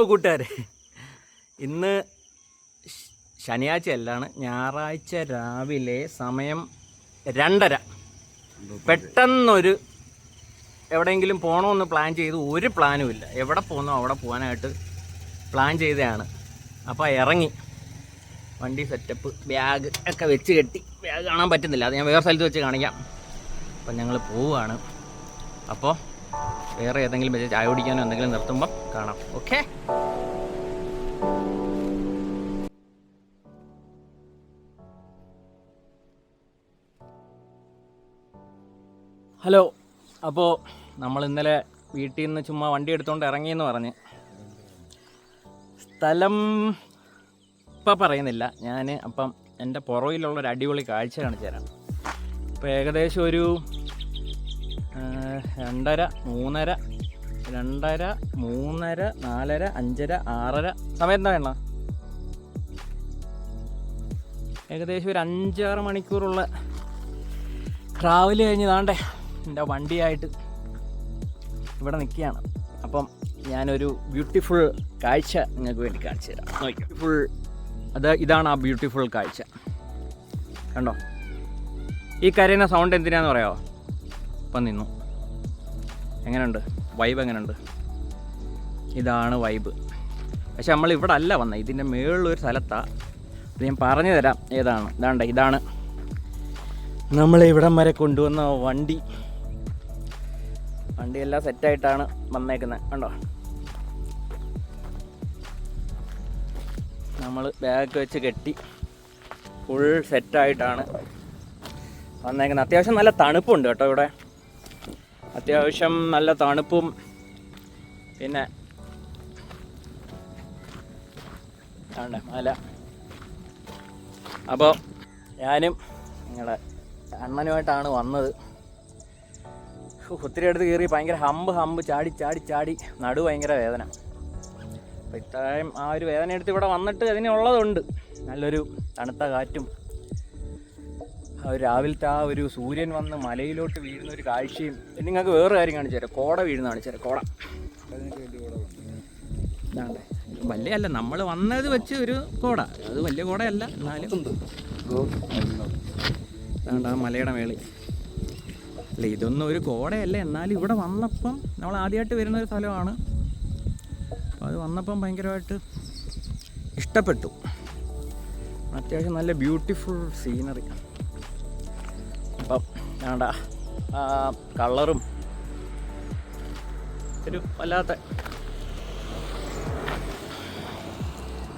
കൂട്ടുകാരെ, ഇന്ന് ശനിയാഴ്ച അല്ലാണ്, ഞായറാഴ്ച രാവിലെ സമയം 2:30. പെട്ടെന്നൊരു എവിടെയെങ്കിലും പോകണമെന്ന് പ്ലാൻ ചെയ്തു. ഒരു പ്ലാനും ഇല്ല, എവിടെ പോകുന്നോ അവിടെ പോകാനായിട്ട് പ്ലാൻ ചെയ്തതാണ്. അപ്പോൾ ഇറങ്ങി വണ്ടി സെറ്റപ്പ്, ബാഗ് ഒക്കെ വെച്ച് കെട്ടി. ബാഗ് കാണാൻ പറ്റുന്നില്ല, അത് ഞാൻ വേറെ സ്ഥലത്ത് വെച്ച് കാണിക്കാം. അപ്പം ഞങ്ങൾ പോവുകയാണ്. അപ്പോൾ വേറെ ഏതെങ്കിലും വെച്ച് ചായ കുടിക്കാനോ എന്തെങ്കിലും നിർത്തുമ്പം കാണാം. ഓക്കെ. ഹലോ. അപ്പോൾ നമ്മൾ ഇന്നലെ വീട്ടിൽ നിന്ന് ചുമ്മാ വണ്ടി എടുത്തുകൊണ്ട് ഇറങ്ങിയെന്ന് പറഞ്ഞ് സ്ഥലം ഇപ്പം പറയുന്നില്ല ഞാൻ. അപ്പം എൻ്റെ പുറകിലുള്ളൊരു അടിപൊളി കാഴ്ച കാണിച്ചു തരാം. ഇപ്പോൾ ഏകദേശം ഒരു 2:30, 3:30, 4:30, 5:30, 6:30 സമയം എന്താ വേണ്ട, ഏകദേശം ഒരു 5-6 മണിക്കൂറുള്ള ട്രാവൽ കഴിഞ്ഞ് താണ്ടേ എൻ്റെ വണ്ടിയായിട്ട് ഇവിടെ നിൽക്കുകയാണ്. അപ്പം ഞാനൊരു ബ്യൂട്ടിഫുൾ കാഴ്ച നിങ്ങൾക്ക് വേണ്ടി കാണിച്ചു തരാം. ബ്യൂട്ടിഫുൾ, ഇതാണ് ആ ബ്യൂട്ടിഫുൾ കാഴ്ച. കണ്ടോ? ഈ കരയുന്ന സൗണ്ട് എന്തിനാന്ന് പറയാമോ? ഇപ്പം നിന്നു. എങ്ങനെയുണ്ട് വൈബ്? എങ്ങനെയുണ്ട്? ഇതാണ് വൈബ്. പക്ഷെ നമ്മൾ ഇവിടെ അല്ല വന്നത്, ഇതിൻ്റെ മുകളിലൊരു സ്ഥലത്താണ്. ഇത് ഞാൻ പറഞ്ഞു തരാം ഏതാണ്. ഇതാണ് നമ്മളെ ഇവിടം വരെ കൊണ്ടുവന്ന വണ്ടിയെല്ലാം സെറ്റായിട്ടാണ് വന്നേക്കുന്നത്. കണ്ടോ? നമ്മൾ ബാഗ് വെച്ച് കെട്ടി ഫുൾ സെറ്റായിട്ടാണ് വന്നേക്കുന്നത്. അത്യാവശ്യം നല്ല തണുപ്പുണ്ട് കേട്ടോ ഇവിടെ. അത്യാവശ്യം നല്ല തണുപ്പും പിന്നെ മല. അപ്പോൾ ഞാനും നിങ്ങളുടെ അണ്ണനുമായിട്ടാണ് വന്നത്. ഒത്തിരി അടുത്ത് കയറി ഭയങ്കര ഹമ്പ് ചാടി നടു ഭയങ്കര വേദന. അപ്പോൾ ഇത്രയും ആ ഒരു വേദന എടുത്ത് ഇവിടെ വന്നിട്ട് അതിനുള്ളതുണ്ട്. നല്ലൊരു തണുത്ത കാറ്റും രാവിലത്തെ ആ ഒരു സൂര്യൻ വന്ന് മലയിലോട്ട് വീഴുന്ന ഒരു കാഴ്ചയും. നിങ്ങൾക്ക് വേറൊരു കാര്യം കാണിച്ചു തരാം. കോട വീഴുന്ന കാണിച്ചു തരാം. കോട ഇതാണ്ടേ, വലിയ അല്ല, നമ്മൾ വന്നത് വെച്ച് ഒരു കോട. അത് വലിയ കോടയല്ല, എന്നാലും ഇതാണ്ട് ആ മലയുടെ മേളിൽ. അല്ല, ഇതൊന്നും ഒരു കോടയല്ല, എന്നാലും ഇവിടെ വന്നപ്പം നമ്മൾ ആദ്യമായിട്ട് വരുന്നൊരു സ്ഥലമാണ്. അപ്പോൾ അത് വന്നപ്പം ഭയങ്കരമായിട്ട് ഇഷ്ടപ്പെട്ടു. അത്യാവശ്യം നല്ല ബ്യൂട്ടിഫുൾ സീനറി. അപ്പം വേണ്ട ആ കളറും ഒരു വല്ലാത്ത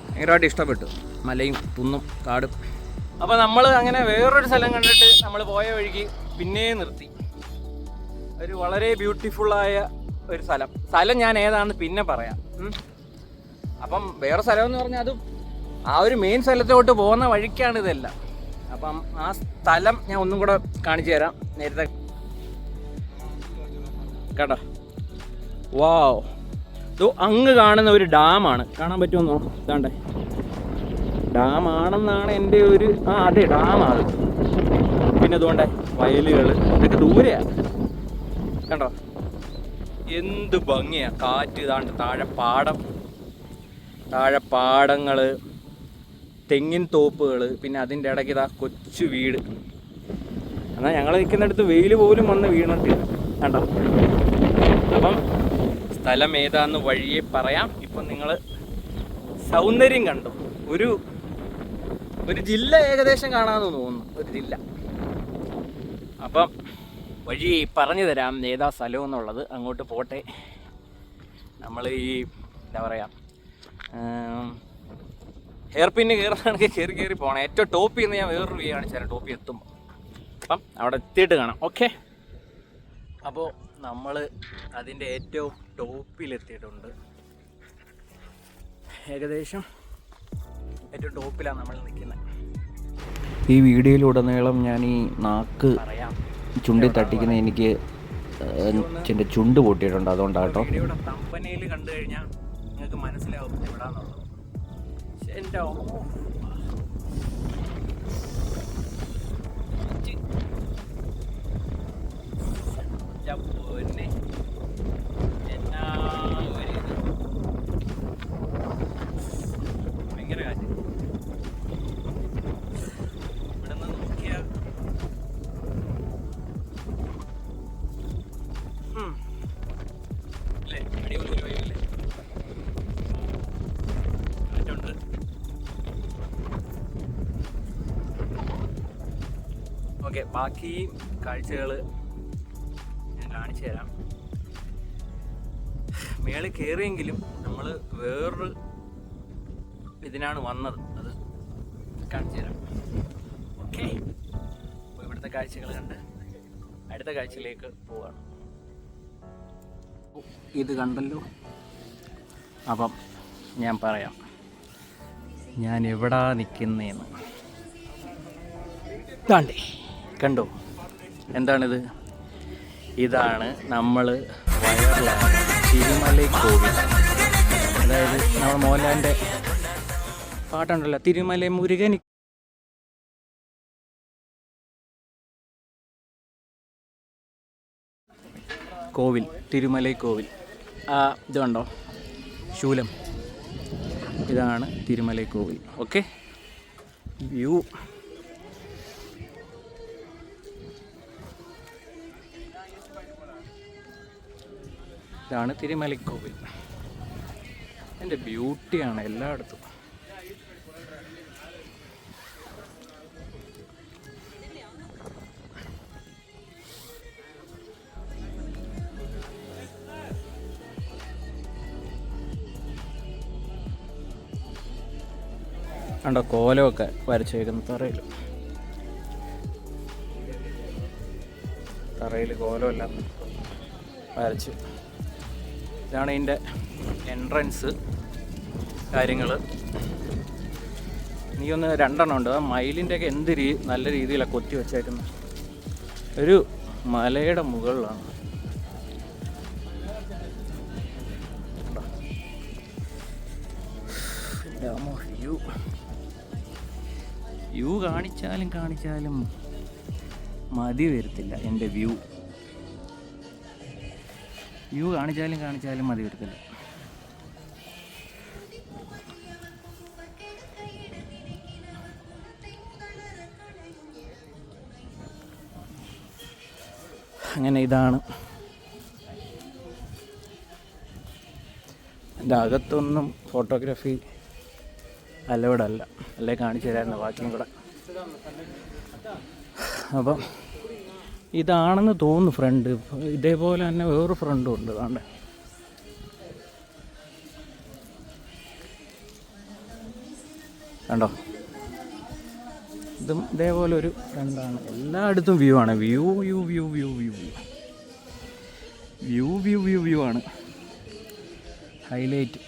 ഭയങ്കരമായിട്ട് ഇഷ്ടപ്പെട്ടു. മലയും കുന്നും കാടും. അപ്പോൾ നമ്മൾ അങ്ങനെ വേറൊരു സ്ഥലം കണ്ടിട്ട് നമ്മൾ പോയ വഴിക്ക് പിന്നെയും നിർത്തി. ഒരു വളരെ ബ്യൂട്ടിഫുള്ളായ ഒരു സ്ഥലം ഞാൻ ഏതാണെന്ന് പിന്നെ പറയാം. അപ്പം വേറെ സ്ഥലം എന്ന് പറഞ്ഞാൽ അതും ആ ഒരു മെയിൻ സ്ഥലത്തോട്ട് പോകുന്ന വഴിക്കാണ് ഇതെല്ലാം. അപ്പം ആ സ്ഥലം ഞാൻ ഒന്നും കൂടെ കാണിച്ചു തരാം. നേരത്തെ കേട്ടോ, വാവ്, ഇത് അങ്ങ് കാണുന്ന ഒരു ഡാമാണ്. കാണാൻ പറ്റുമെന്നോ? ഇതാണ്ടേ ഡാമാണെന്നാണ് എൻ്റെ ഒരു അതെ, ഡാമാണ്. പിന്നെ അതുകൊണ്ടേ വയലുകൾ, ഇതൊക്കെ ദൂരെയാണ്. കണ്ടോ എന്ത് ഭംഗിയാ, കാറ്റ്. ഇതാണ്ട് താഴെ പാടങ്ങൾ, തെങ്ങിൻ തോപ്പുകൾ, പിന്നെ അതിൻ്റെ ഇടയ്ക്ക് ഇതാ കൊച്ചു വീട്. എന്നാൽ ഞങ്ങൾ നിൽക്കുന്നിടത്ത് വെയിൽ പോലും വന്ന് വീണിട്ടില്ല. കണ്ടോ? അപ്പം സ്ഥലം ഏതാന്ന് വഴിയെ പറയാം. ഇപ്പം നിങ്ങൾ സൗന്ദര്യം കണ്ടു. ഒരു ജില്ല ഏകദേശം കാണാമെന്ന് തോന്നുന്നു, ഒരു ജില്ല. അപ്പം വഴി പറഞ്ഞു തരാം ഏതാ സ്ഥലം എന്നുള്ളത്. അങ്ങോട്ട് പോട്ടെ. നമ്മൾ ഈ എന്താ പറയുക, ഹെയർ പിന്ന് കയറുകയാണെങ്കിൽ കയറി പോകണം. ഏറ്റവും ടോപ്പിൽ നിന്ന് ഞാൻ വേറൊരു വ്യൂ കാണിച്ചു തരാം ടോപ്പിൽ എത്തുമ്പോൾ. അപ്പം അവിടെ എത്തിയിട്ട് കാണാം. ഓക്കെ. അപ്പോൾ നമ്മൾ അതിൻ്റെ ഏറ്റവും ടോപ്പിലെത്തിയിട്ടുണ്ട്. ഏകദേശം ഏറ്റവും ടോപ്പിലാണ് നമ്മൾ നിൽക്കുന്നത്. ഈ വീഡിയോയിലുടനീളം ഞാൻ ഈ നാക്ക് ചുണ്ടി തട്ടിക്കുന്ന എനിക്ക് എൻ്റെ ചുണ്ട് പൊട്ടിയിട്ടുണ്ട്. അതുകൊണ്ടാട്ടോ. വീഡിയോയുടെ തമ്പനയിൽ കണ്ടു കഴിഞ്ഞാൽ നിങ്ങൾക്ക് മനസ്സിലാവും എവിടാന്നുള്ളത്. എൻ്റെ ഓക്കെ, ബാക്കി കാഴ്ചകൾ ഞാൻ കാണിച്ചു തരാം. മേളിൽ കയറിയെങ്കിലും നമ്മൾ വേറൊരു ഇതിനാണ് വന്നത്, അത് കാണിച്ചു തരാം. ഓക്കെ, അപ്പോൾ ഇവിടുത്തെ കാഴ്ചകൾ കണ്ട് അടുത്ത കാഴ്ചയിലേക്ക് പോവാണ്. ഇത് കണ്ടല്ലോ, അപ്പം ഞാൻ പറയാം ഞാൻ എവിടാ നിൽക്കുന്നതെന്ന്. താണ്ടേ കണ്ടോ, എന്താണിത്? ഇതാണ് നമ്മൾ വയറിലായ തിരുമലൈ കോവിൽ. അതായത് നമ്മൾ മോഹൻലാലിൻ്റെ പാട്ടുണ്ടല്ലോ, തിരുമല മുരുകൻ കോവിൽ, തിരുമലൈ കോവിൽ. ഇതുണ്ടോ ശൂലം, ഇതാണ് തിരുമലൈ കോവിൽ. ഓക്കെ, വ്യൂ ഇതാണ് തിരുമലൈ കോവിൽ. എൻ്റെ ബ്യൂട്ടിയാണ് എല്ലായിടത്തും. കണ്ടോ കോലമൊക്കെ വരച്ചേക്കുന്നു തറയിൽ കോലമെല്ലാം വരച്ച്. ഇതാണ് ഇതിൻ്റെ എൻട്രൻസ് കാര്യങ്ങൾ. എനിക്കൊന്ന് 2 എണ്ണം ഉണ്ട്. ആ മയിലിൻ്റെയൊക്കെ എന്ത് നല്ല രീതിയിലാണ് കൊത്തി വെച്ചേക്കുന്നത്. ഒരു മലയുടെ മുകളിലാണ്. വ്യൂ കാണിച്ചാലും മതി വരത്തില്ല. എൻ്റെ വ്യൂ കാണിച്ചാലും മതി വരത്തില്ല. അങ്ങനെ ഇതാണ്. എൻ്റെ അകത്തൊന്നും ഫോട്ടോഗ്രാഫി അലൗഡ് അല്ല, അല്ലേ കാണിച്ചു തരായിരുന്നു ബാക്കിയും കൂടെ. അപ്പം ഇതാണെന്ന് തോന്നുന്നു ഫ്രണ്ട്. ഇതേപോലെ തന്നെ വേറൊരു ഫ്രണ്ടും ഉണ്ട്. അതാണ്ട് കണ്ടോ, ഇതും ഇതേപോലെ ഒരു ഫ്രണ്ടാണ്. എല്ലായിടത്തും വ്യൂ ആണ്. വ്യൂ ആണ് ഹൈലൈറ്റ്.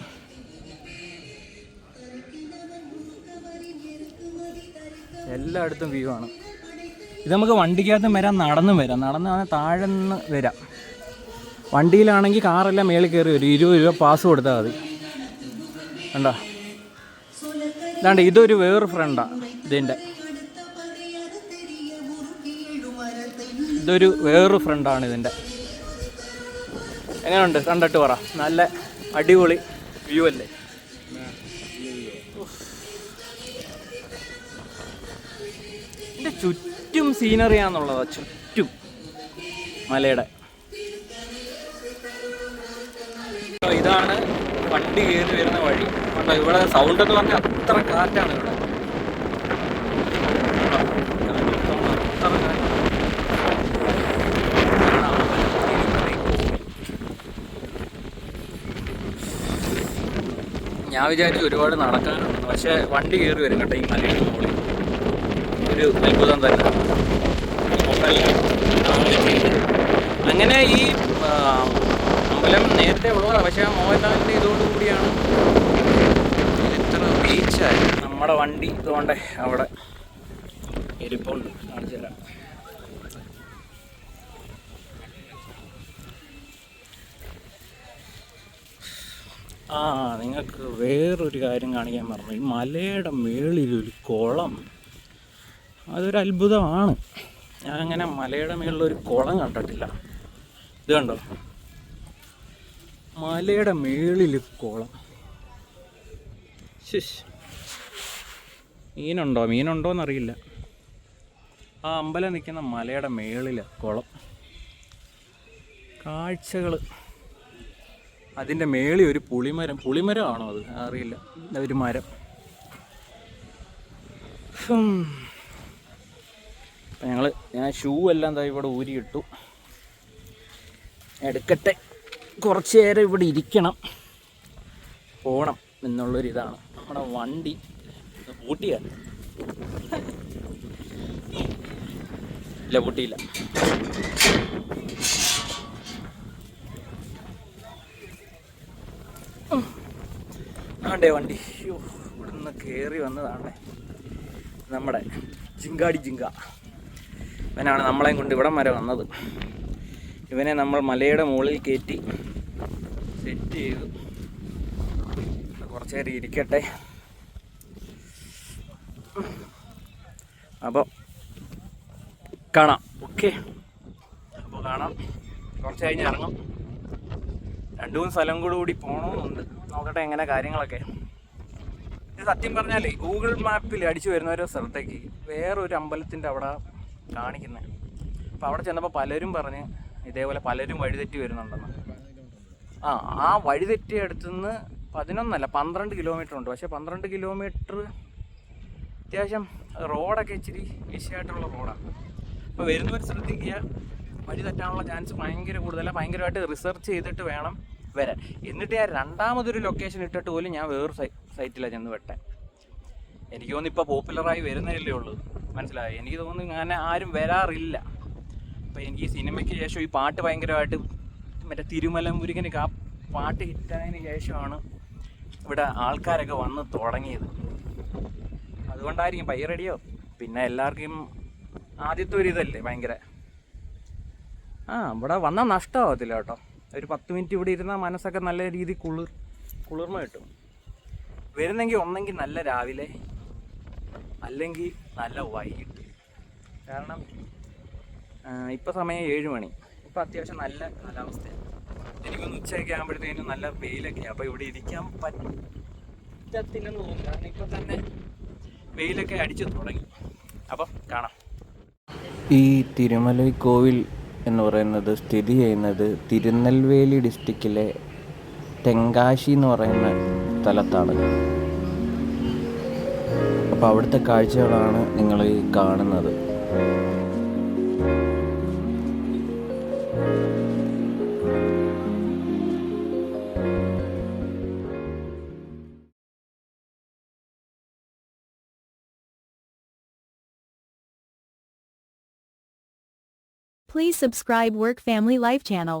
എല്ലായിടത്തും വ്യൂ ആണ്. ഇത് നമുക്ക് വണ്ടിക്കകത്തും വരാം, നടന്ന് താഴെ നിന്ന് വരാം. വണ്ടിയിലാണെങ്കിൽ കാറെല്ലാം മേളിൽ കയറി വരും. 20 രൂപ പാസ് കൊടുത്താൽ മതി. കണ്ടോ, ഇതാണ്ട് ഇതൊരു വേറൊരു ഫ്രണ്ടാണ്. ഇതൊരു വേറൊരു ഫ്രണ്ടാണ് ഇതിൻ്റെ. എങ്ങനെയുണ്ട് കണ്ടിട്ട് പറ. നല്ല അടിപൊളി വ്യൂ അല്ലേ? ഇതിൻ്റെ ചുറ്റും സീനറിയാന്നുള്ളതാ, ചുറ്റും മലയുടെ. ഇതാണ് വണ്ടി കയറി വരുന്ന വഴി. കണ്ടോ, ഇവിടെ സൗണ്ട് എന്ന് പറഞ്ഞാൽ അത്ര കാറ്റാണ് ഇവിടെ. ഞാൻ വിചാരിച്ചു ഒരുപാട് നടക്കാനുണ്ട്, പക്ഷേ വണ്ടി കയറി വരും കേട്ടോ ഈ മലയുടെ മുകളിൽ. ഒരു അത്ഭുതം തന്നെ. അങ്ങനെ ഈ അമ്പലം നേരത്തെ ഉള്ളതാണ്, പക്ഷേ ആ മോഹൻലാലിൻ്റെ ഇതോടുകൂടിയാണ് ഇത്ര റീച്ചായി. നമ്മുടെ വണ്ടി ഇതുകൊണ്ട് അവിടെ ഇരിപ്പുണ്ട്, കാണിച്ചു തരാം. നിങ്ങൾക്ക് വേറൊരു കാര്യം കാണിക്കാൻ പറഞ്ഞു. ഈ മലയുടെ മേളിലൊരു കുളം, അതൊരു അത്ഭുതമാണ്. ഞാൻ അങ്ങനെ മലയുടെ മേളിലൊരു കുളം കണ്ടിട്ടില്ല. ഇത് കണ്ടോ, മലയുടെ മേളിൽ കുളം. മീനുണ്ടോയെന്നറിയില്ല. ആ അമ്പലം നിൽക്കുന്ന മലയുടെ മേളിൽ കുളം. കാഴ്ചകൾ. അതിൻ്റെ മേളിൽ ഒരു പുളിമരമാണോ അത് അറിയില്ല, ഒരു മരം. ഞാൻ ഷൂ എല്ലാം എന്താ ഇവിടെ ഊരിയിട്ടു. എടുക്കട്ടെ, കുറച്ച് നേരം ഇവിടെ ഇരിക്കണം, പോകണം എന്നുള്ളൊരിതാണ്. നമ്മുടെ വണ്ടി പൂട്ടിയാണ്. ഇല്ല, പൂട്ടിയില്ല. ആണ്ടേ വണ്ടി ഇവിടുന്ന് കയറി വന്നതാണ്ടേ നമ്മുടെ ജിങ്കാടി ജിങ്ക. ഇവനാണ് നമ്മളെയും കൊണ്ട് ഇവിടം വരെ വന്നത്. ഇവനെ നമ്മൾ മലയുടെ മുകളിൽ കയറ്റി സെറ്റ് ചെയ്തു. കുറച്ച് നേരം ഇരിക്കട്ടെ. അപ്പോൾ കാണാം. ഓക്കെ, അപ്പോൾ കാണാം. കുറച്ച് കഴിഞ്ഞ് ഇറങ്ങും. 2-3 സ്ഥലം കൂടി പോകണമെന്നുണ്ട്. നോക്കട്ടെ എങ്ങനെ കാര്യങ്ങളൊക്കെ. ഇത് സത്യം പറഞ്ഞാലേ ഗൂഗിൾ മാപ്പിൽ അടിച്ചു വരുന്ന ഒരു സ്ഥലത്തേക്ക് വേറൊരു അമ്പലത്തിൻ്റെ അവിടെ കാണിക്കുന്നത്. അപ്പോൾ അവിടെ ചെന്നപ്പോൾ പലരും പറഞ്ഞ് ഇതേപോലെ പലരും വഴിതെറ്റി വരുന്നുണ്ടെന്ന്. ആ വഴിതെറ്റിയ അടുത്തുനിന്ന് 12 കിലോമീറ്റർ ഉണ്ട്. പക്ഷേ 12 കിലോമീറ്റർ അത്യാവശ്യം റോഡൊക്കെ ഇച്ചിരി വിഷയമായിട്ടുള്ള റോഡാണ്. അപ്പോൾ വരുന്നവർ ശ്രദ്ധിക്കുക, വഴി തെറ്റാനുള്ള ചാൻസ് ഭയങ്കര കൂടുതലാണ്. ഭയങ്കരമായിട്ട് റിസർച്ച് ചെയ്തിട്ട് വേണം വരാൻ. എന്നിട്ട് ഞാൻ രണ്ടാമതൊരു ലൊക്കേഷൻ ഇട്ടിട്ട് പോലും ഞാൻ വേറൊരു സൈറ്റിലാണ് ചെന്ന് വെട്ടാൻ. എനിക്ക് തോന്നുന്നു ഇപ്പോൾ പോപ്പുലറായി വരുന്നതല്ലേ ഉള്ളൂ, മനസ്സിലായി. എനിക്ക് തോന്നുന്നു അങ്ങനെ ആരും വരാറില്ല. അപ്പോൾ എനിക്ക് ഈ സിനിമയ്ക്ക് ശേഷം ഈ പാട്ട് ഭയങ്കരമായിട്ട് മറ്റേ തിരുമല മുരുകനൊക്കെ ആ പാട്ട് ഹിറ്റായതിന് ശേഷമാണ് ഇവിടെ ആൾക്കാരൊക്കെ വന്ന് തുടങ്ങിയത്. അതുകൊണ്ടായിരിക്കും പയ്യറടിയോ. പിന്നെ എല്ലാവർക്കും ആദ്യത്തെ ഒരു ഇതല്ലേ ഭയങ്കര. ഇവിടെ വന്നാൽ നഷ്ടമാകത്തില്ല കേട്ടോ. ഒരു 10 മിനിറ്റ് ഇവിടെ ഇരുന്നാൽ മനസ്സൊക്കെ നല്ല രീതിയിൽ കുളിർമ കിട്ടും. വരുന്നെങ്കിൽ ഒന്നെങ്കിൽ നല്ല രാവിലെ, അല്ലെങ്കിൽ നല്ല വൈകിട്ട്. കാരണം ഇപ്പോൾ സമയം 7 മണി. ഇപ്പോൾ അത്യാവശ്യം നല്ല കാലാവസ്ഥയാണ്. എനിക്കൊന്ന് ഉച്ചയൊക്കെ ആകുമ്പോഴത്തേനും നല്ല വെയിലൊക്കെയാണ്. അപ്പോൾ ഇവിടെ ഇരിക്കാൻ പറ്റത്തില്ലെന്ന് തോന്നുന്നു. കാരണം ഇപ്പം തന്നെ വെയിലൊക്കെ അടിച്ചു തുടങ്ങി. അപ്പം കാണാം. ഈ തിരുമലൈ കോവിൽ എന്ന് പറയുന്നത് സ്ഥിതി ചെയ്യുന്നത് തിരുനെൽവേലി ഡിസ്ട്രിക്റ്റിലെ തെങ്കാശി എന്ന് പറയുന്ന സ്ഥലത്താണ്. അപ്പോൾ അവിടുത്തെ കാഴ്ചകളാണ് നിങ്ങൾ ഈ കാണുന്നത്. Please subscribe Work Family Life channel.